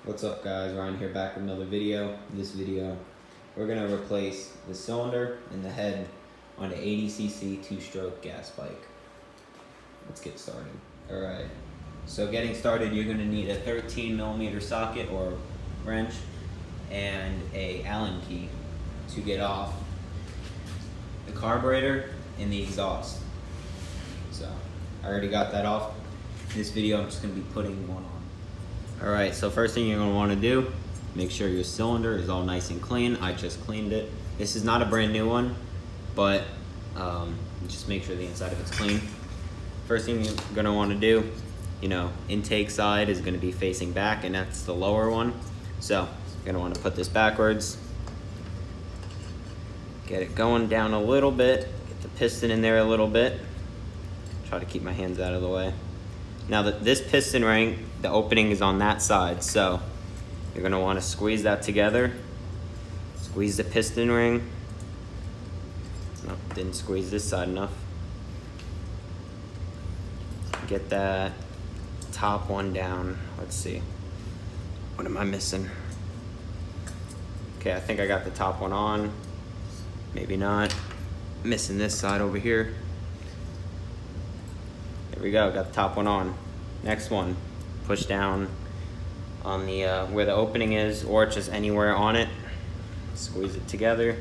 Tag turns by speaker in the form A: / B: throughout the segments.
A: What's up guys, Ryan here back with another video. In this video, we're going to replace the cylinder and the head on an 80cc two-stroke gas bike. Let's get started. Alright, so getting started, you're going to need a 13mm socket or wrench and a Allen key to get off the carburetor and the exhaust. So, I already got that off. In this video, I'm just going to be putting one on. Alright, so first thing you're going to want to do, make sure your cylinder is all nice and clean. I just cleaned it. This is not a brand new one, but just make sure the inside of it's clean. First thing you're going to want to do, intake side is going to be facing back, and that's the lower one. So you're going to want to put this backwards. Get it going down a little bit. Get the piston in there a little bit. Try to keep my hands out of the way. Now this piston ring, the opening is on that side, so you're going to want to squeeze that together. Squeeze the piston ring. No, didn't squeeze this side enough. Get that top one down. Let's see. What am I missing? Okay, I think I got the top one on. Maybe not. Missing this side over here. There we go, got the top one on. Next one, push down on the where the opening is, or just anywhere on it. Squeeze it together.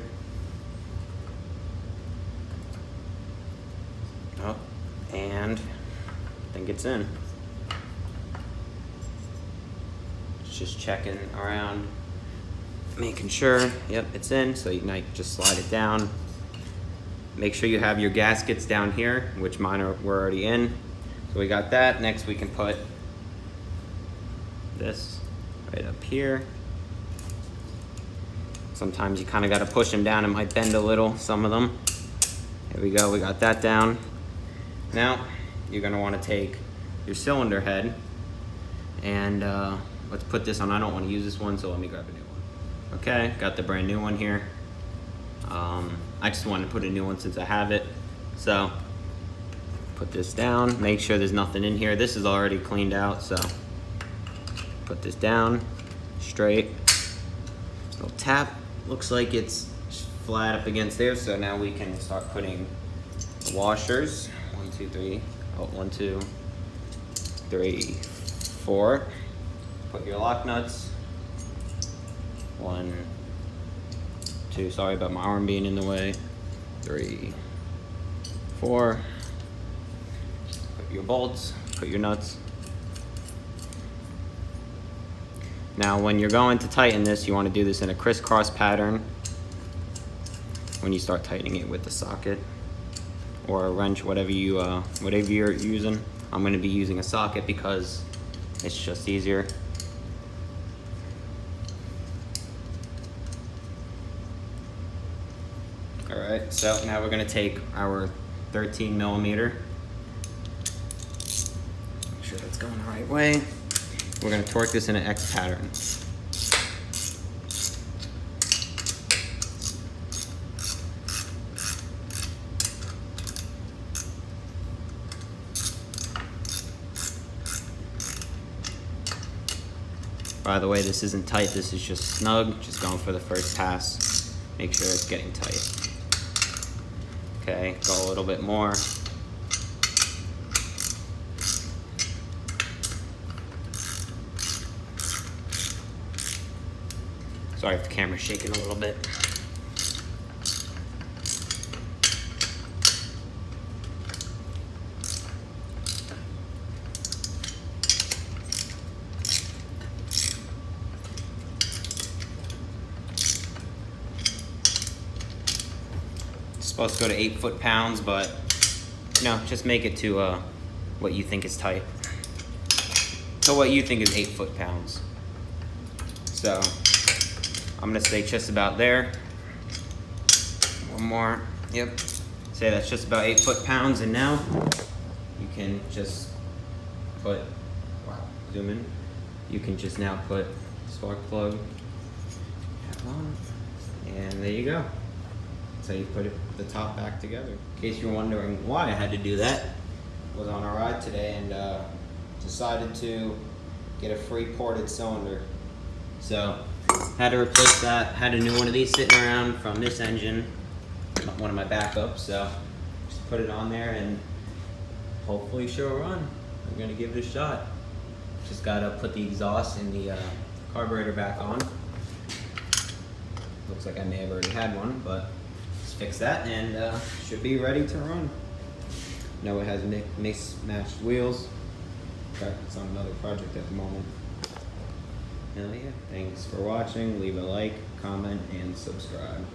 A: Oh, and I think it's in. Just checking around, making sure, yep, it's in. So you can just slide it down. Make sure you have your gaskets down here, which mine were already in. So we got that. Next we can put this right up here. Sometimes you kind of got to push them down. It might bend a little, some of them. Here we go, we got that down. Now you're going to want to take your cylinder head and let's put this on. I don't want to use this one, so let me grab a new one. Okay, got the brand new one here. I just wanted to put a new one since I have it. So put this down, make sure there's nothing in here. This is already cleaned out, so put this down straight. Little tap, looks like it's flat up against there, so now we can start putting the washers. 1, 2, 3. Oh, 1, 2, 3, 4. Put your lock nuts. 1, 2, sorry about my arm being in the way. 3, 4. Put your bolts, put your nuts. Now when you're going to tighten this, you want to do this in a crisscross pattern when you start tightening it with the socket or a wrench, whatever you're using. I'm going to be using a socket because it's just easier. Alright, so now we're going to take our 13mm. Make sure that's going the right way. We're going to torque this in an X pattern. By the way, this isn't tight, this is just snug, just going for the first pass. Make sure it's getting tight. Okay, go a little bit more. Sorry if the camera's shaking a little bit. It's supposed to go to 8 foot-pounds, but just make it to what you think is tight. So what you think is 8 foot-pounds. So I'm gonna say just about there. One more, yep. Say that's just about 8 foot-pounds, and now you can just put, zoom in. You can just now put spark plug, and there you go. That's how you put the top back together. In case you're wondering why I had to do that, I was on a ride today and decided to get a free ported cylinder So had to replace that. Had a new one of these sitting around from this engine, one of my backups. So just put it on there and hopefully she'll run. I'm gonna give it a shot. Just gotta put the exhaust and the carburetor back on. Looks like I may have already had one, but let's fix that and should be ready to run. No, it has mismatched wheels. In fact, it's on another project at the moment. Hell yeah. Thanks for watching. Leave a like, comment, and subscribe.